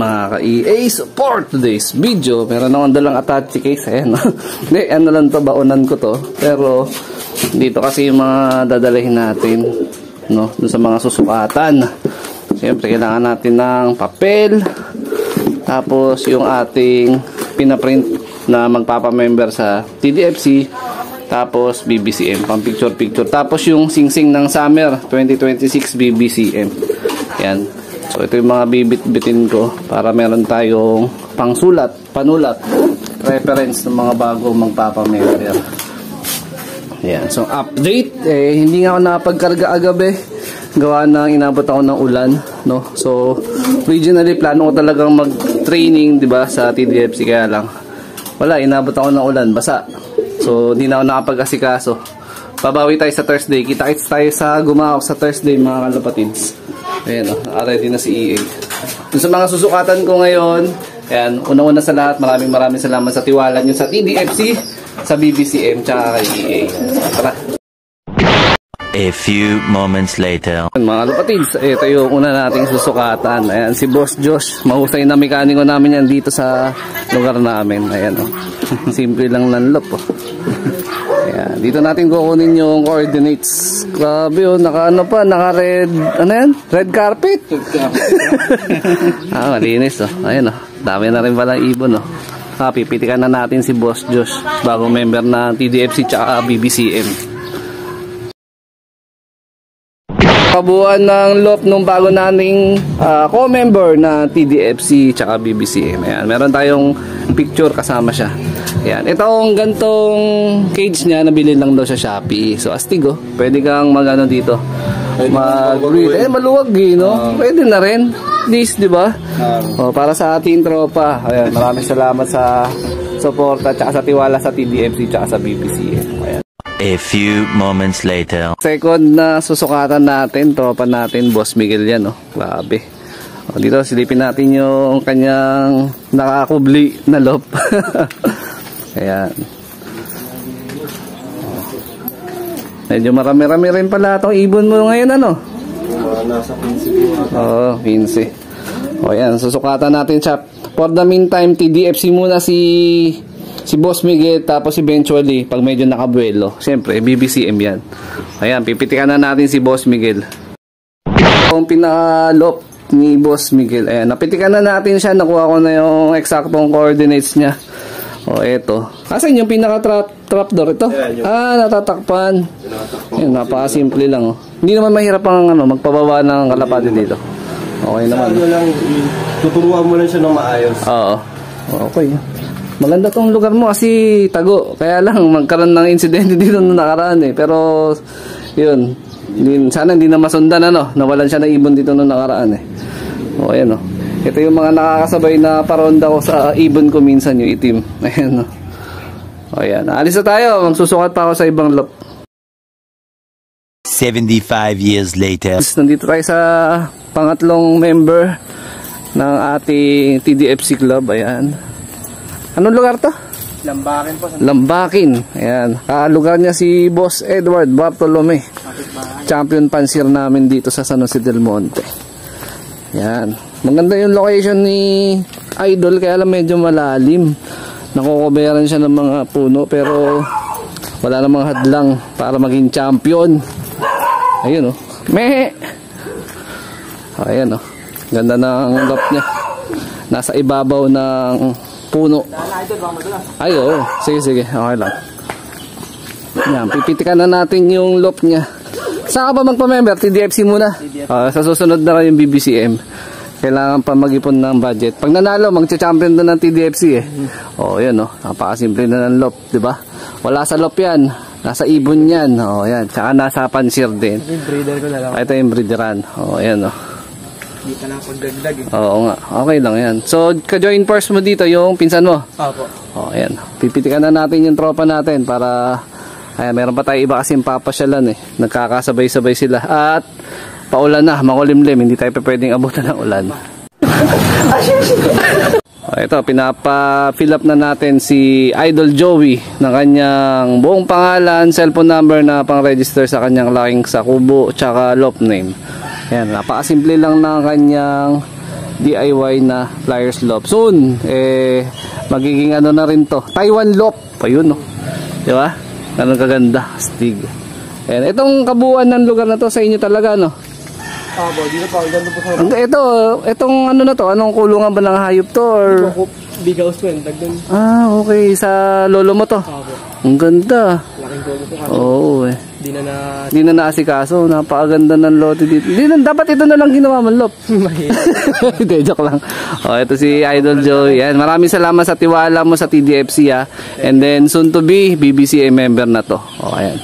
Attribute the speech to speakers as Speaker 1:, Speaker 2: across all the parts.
Speaker 1: mga ka-EA support today's video. Meron akong dalang attache case. Ayan. Hindi, ano lang to, baunan ko to. Pero dito kasi yung mga dadalhin natin, no, dun sa mga susukatan. Siyempre kailangan natin ng papel. Tapos yung ating pinaprint na magpapamember sa TDFC. Tapos BBCM, pang picture-picture. Tapos yung sing-sing ng Summer 2026 BBCM. Yan. So ito yung mga bibit-bitin ko para meron tayong pangsulat, panulat, reference ng mga bago magpapamember. Yan. So update, hindi nga ako nakapagkarga agabi. Gawa ng inabot ako ng ulan, no? So originally plano ko talagang mag-training, 'di ba, sa TDFC, kaya lang wala, inabot ako ng ulan, basa. So hindi na ako nakapag-asikaso. Babawi tayo sa Thursday. Kita-kits tayo sa Gumao sa Thursday, mga kalapatids. Ayan, ready na si EA. Sa mga susukatan ko ngayon, ayan, unang-una sa lahat, maraming salamat sa tiwala nyo sa TDFC, sa BBCM, tsaka kay EA. Tara.
Speaker 2: A few moments later.
Speaker 1: Mga kalapatids, ito yung una nating susukatan. Ayan, si Boss Josh. Mahusay na mekaniko namin yan dito sa lugar namin. Ayan, oh. Simple lang ng lop, oh. Ayan, dito natin kukunin yung coordinates. Grabe, oh, naka-red, ano yan? Red carpet? Red carpet. Malinis, oh. Ayan, oh. Dami na rin palang ibon, oh. Pipitikan na natin si Boss Josh, bagong member na TDFC tsaka BBCM. Kabuuan ng lop nung bago nating co-member na TDFC tsaka BBCM. Ayan, meron tayong picture kasama siya. Ayan, itong gantong cage niya, nabili lang daw sa Shopee. So astig, oh. Pwede kang mag-ano dito, mag-breed. Maluwag, no? Pwede na rin. Please, di ba? Para sa ating tropa. Ayan, maraming salamat sa support at sa tiwala sa TDFC tsaka sa BBCM. Ayan.
Speaker 2: A few moments later.
Speaker 1: Second na susukatan natin, tropa natin, Boss Miguel yan, oh. Grabe. Dito silipin natin yung kanyang nakakubli na lop. Ayan. Medyo marami-rami rin pala itong ibon mo ngayon, ano?
Speaker 3: Nasa 15.
Speaker 1: Oo, 15. O yan, susukatan natin siya. For the meantime, TDFC muna si Boss Miguel, tapos eventually, pag medyo nakabuelo, siyempre, BBCM yan. Ayan, pipitikan na natin si Boss Miguel. Yung pinakalop ni Boss Miguel, ayan, napitikan na natin siya, nakuha ko na yung eksaktong coordinates niya. O, eto. Asan yung pinaka-trapdoor? Ito? Natatakpan. Ayan, napaka-simple lang, oh. Hindi naman mahirap ang magpababa ng kalapati dito. Okay naman.
Speaker 3: Tuturuan mo lang siya ng maayos.
Speaker 1: Oo. Okay. Maganda tong lugar mo kasi tago. Kaya lang magkaroon ng insidente dito nung nakaraan, eh. Pero yun, sana hindi na masundan, nawalan siya ng ibon dito nung nakaraan, eh. O, ayan, oh. Ito yung mga nakakasabay na paronda ko sa ibon ko minsan, yung itim. Ayan, oh. O, ayan. Alis na tayo. Magsusukat pa ako sa ibang lop.
Speaker 2: 75 years later.
Speaker 1: Nandito tayo sa pangatlong member ng ating TDFC club. Ayan. Anong lugar to?
Speaker 3: Lambakin po.
Speaker 1: Lambakin. Ayan. Lugar niya si Boss Edward Bartolome. Champion pansir namin dito sa San Jose del Monte. Ayan. Maganda yung location ni Idol, kaya lang medyo malalim. Nakukuberan siya ng mga puno, pero wala namang hadlang para maging champion. Ayun, oh. Meh! Ayan, oh. Ganda ng lop niya. Nasa ibabaw ng puno. Ay, oo. Sige. Okay lang. Yan, pipitikan na natin yung lop niya. Saan ka ba magpa-member? TDFC muna? Sa susunod na yung BBCM. Kailangan pa mag-ipon ng budget. Pag nanalo, magcha-champion doon ng TDFC, eh. O, yun, oh. Napakasimple na ng lop, di ba? Wala sa lop yan. Nasa ibon yan. O, yan. Tsaka nasa pansir din.
Speaker 3: Ito yung breeder ko na lang.
Speaker 1: Ito yung breederan. O, yan, oh.
Speaker 3: Hindi ka na pagdagdag, eh.
Speaker 1: Oo nga. Okay lang yan. So, ka-join force mo dito, yung pinsan mo?
Speaker 3: Opo.
Speaker 1: O, yan. Pipitikan na natin yung tropa natin para... Ayan, meron pa tayo iba kasing papasyalan, eh. Nagkakasabay-sabay sila. At... paulan na, makulimlim, hindi tayo pwedeng abutan ng ulan. Ito, pinapa-fill up na natin si Idol Joey ng kanyang buong pangalan, cellphone number na pang-register sa kanyang laking sa kubo, tsaka lop name. Ayan, napakasimple lang ng kanyang DIY na pliers loop. Soon, magiging ano na rin to, Taiwan loop. Ayun, no? Di ba? Ganun kaganda, astig. Ayan, itong kabuuan ng lugar na to sa inyo talaga, no?
Speaker 3: Dito pa, ganda po sa...
Speaker 1: Itong ano na to, anong kulungan ba ng hayop to? Or...
Speaker 3: Big house po yun, dagdan.
Speaker 1: Okay, sa lolo mo to. Ang ganda.
Speaker 3: Laking lolo po.
Speaker 1: Oo, eh.
Speaker 3: Di na
Speaker 1: naasikaso. Napakaganda ng lote dito. Dapat ito na lang ginawa man, Lop. Hindi, joke lang. Ito si Idol Joey. Yan, maraming salamat sa tiwala mo sa TDFC, ha. And then, soon to be, BBCA member na to. Ayan.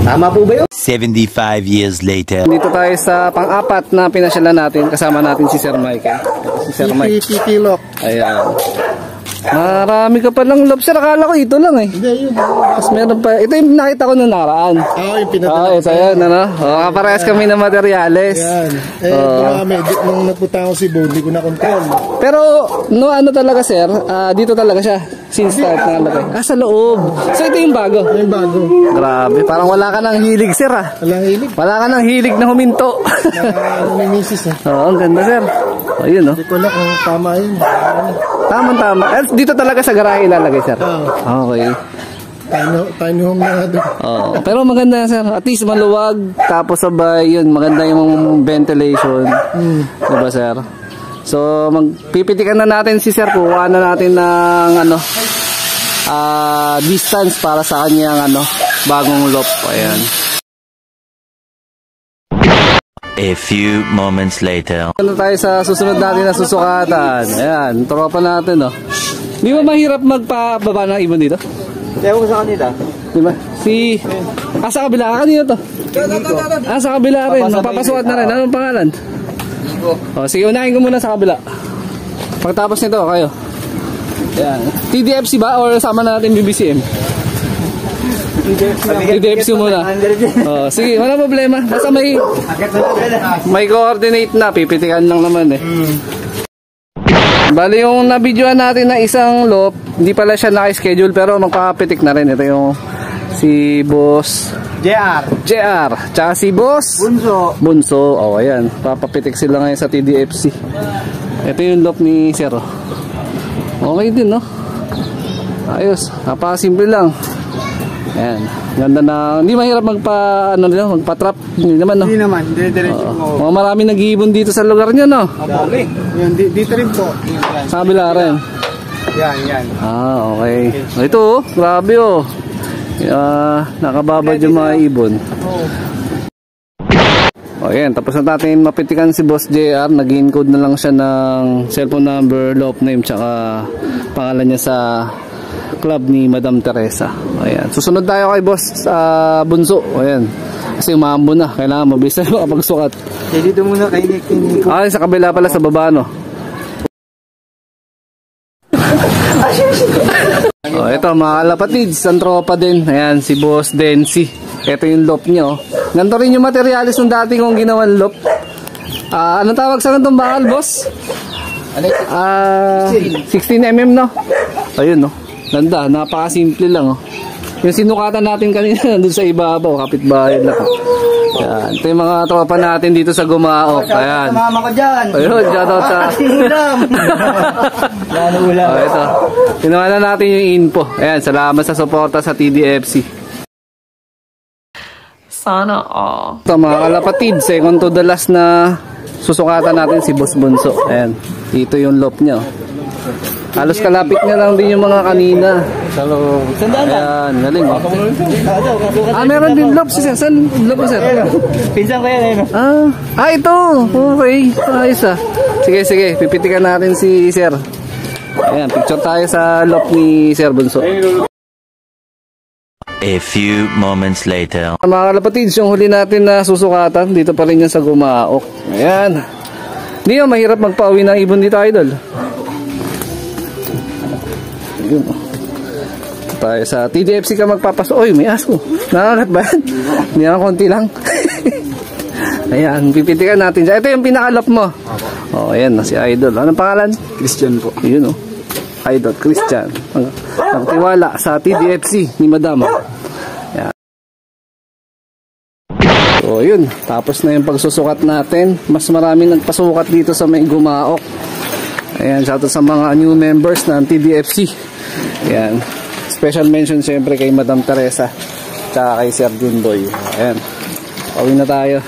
Speaker 3: Tama po ba yun?
Speaker 2: 75 years later.
Speaker 1: Dito tayo sa pang-apat na pinasyalan natin. Kasama natin si Sir Michael. Si Sir Mike.
Speaker 3: Titilok.
Speaker 1: Ayan. Marami ka palang love, sir. Akala ko ito lang eh.
Speaker 3: Hindi, yun.
Speaker 1: Mas meron pa. Ito yung nakita ko nung nakaraan.
Speaker 3: Yung pinatala.
Speaker 1: Ito yan, ano? Kaparehas kami ng materyales.
Speaker 3: Yan. Nung nagpunta ako si Bo, hindi ko na control.
Speaker 1: Pero, no ano talaga, sir? Dito talaga siya. Since start na lagay. Sa loob. So, ito yung bago.
Speaker 3: Yung bago.
Speaker 1: Grabe. Parang wala ka ng hilig, sir, ah.
Speaker 3: Walang hilig.
Speaker 1: Wala ka ng hilig na huminto.
Speaker 3: May misis eh.
Speaker 1: Ang ganda, sir. Ayun, no?
Speaker 3: Hindi ko na kung tama yun.
Speaker 1: Tama. Dito talaga sa garahe ilalagay, sir. Okay.
Speaker 3: Tiny home na nga doon.
Speaker 1: Pero maganda, sir. At least maluwag. Tapos sabay, yun. Maganda yung ventilation. Diba, sir? So, magpipitikan na natin si sir. Kuha na natin ng distance para sa kanyang bagong loop. Ayan.
Speaker 2: A few moments later.
Speaker 1: Ano tayo sa susunod natin na susukatan? Ayan, tropa natin, no? Di ba mahirap magpababa ng ibon dito?
Speaker 3: Ewan ko sa kanila.
Speaker 1: Di ba? Sa kabila. Kanino to? Sa kabila rin. Magpapasukat na rin. Anong pangalan? Sige, unahin ko muna sa kabila. Pagtapos nito, kayo. Ayan. TDFC ba? Or sama natin BBCM? TDFC muna. Sige, wala problema. Basta may coordinate na. Pipitikan lang naman eh. Bali yung na-videoan natin na isang loop, hindi pala siya naka-schedule pero magpapapitik na rin. Ito yung si Boss JR. Tsaka si Boss Bunso. Ayan. Papapitik sila ngayon sa TDFC. Ito yung loop ni Sir. Okay din, no? Ayos. Napakasimple lang. Ayan. Ganda na. Hindi mahirap magpa-trap. Hindi naman, no?
Speaker 3: Hindi naman. Diretso mo.
Speaker 1: Marami nag-iibon dito sa lugar nyo, no?
Speaker 3: Yan, dito rin po.
Speaker 1: Sa kabila rin.
Speaker 3: Yan.
Speaker 1: Okay. Ito, grabe, oh. Nakababad yung mga ibon. Ayan, tapos na natin mapitikan si Boss JR. Nag-encode na lang siya ng cellphone number, loop name, tsaka pangalan niya sa club ni Madam Teresa. Ayan. Susunod tayo kay Boss Bunso. Ayan. Kasi umambo na. Kailangan mabilis na makapagsukat.
Speaker 3: Dito muna kay Nico.
Speaker 1: Sa kabila pala sa baba, no? Ito mga kalapatids, ang tropa din. Ayan, si Boss Densi. Ito yung loop niya, oh. Ganito rin yung materialis ng dati kong ginawan loop. Anong tawag sa ganitong bakal, boss? 16mm, no? Ayun, no? Ganda, napakasimple lang, oh. Yung sinukatan natin kanina doon sa ibabaw, kapitbahay lang. Ayan, ito yung mga tropa natin dito sa Gumaok. Ayan.
Speaker 3: Mama ko dyan.
Speaker 1: Ayun, shoutout sa... Ito. Kinuha na natin yung info. Ayan, salamat sa suporta sa TDFC.
Speaker 4: Sana all.
Speaker 1: Ito mga kalapatid, second to the last na susukatan natin si Boss Bunso. Ayan, dito yung loop niya. Halos kalapit niya lang din yung mga kanina. Ayan, galing. Meron din loop si Sir. Saan loop mo, Sir?
Speaker 3: Pinsan ko yan.
Speaker 1: Ito. Okay. Ayos, ah. Sige. Pipitikan natin si Sir. Ayan, picture tayo sa loop ni Sir Bunso.
Speaker 2: A few moments later.
Speaker 1: Mga kalapatids, yung huli natin na susukatan, dito pa rin yan sa Gumaok. Ayan. Hindi yung mahirap magpauwi ng ibon dito, Idol. Yun. Tayo sa TDFC ka magpapaso. Oy, may asko. Nakakat ba yan? Hindi lang, konti lang. Ayan, pipitikan natin siya. Ito yung pinakalap mo. Ayan, si Idol. Anong pangalan?
Speaker 3: Christian po.
Speaker 1: Yun, oh. Idol, Christian. Nagtiwala sa TDFC ni Madam. Ayan. So yun, tapos na yung pagsusukat natin. Mas marami nagpasukat dito sa may Gumaok. Ayan, shoutout sa mga new members ng TDFC. Ayan, special mention siyempre kay Madam Teresa tsaka kay Sir Junboy. Ayan, pauwi na tayo.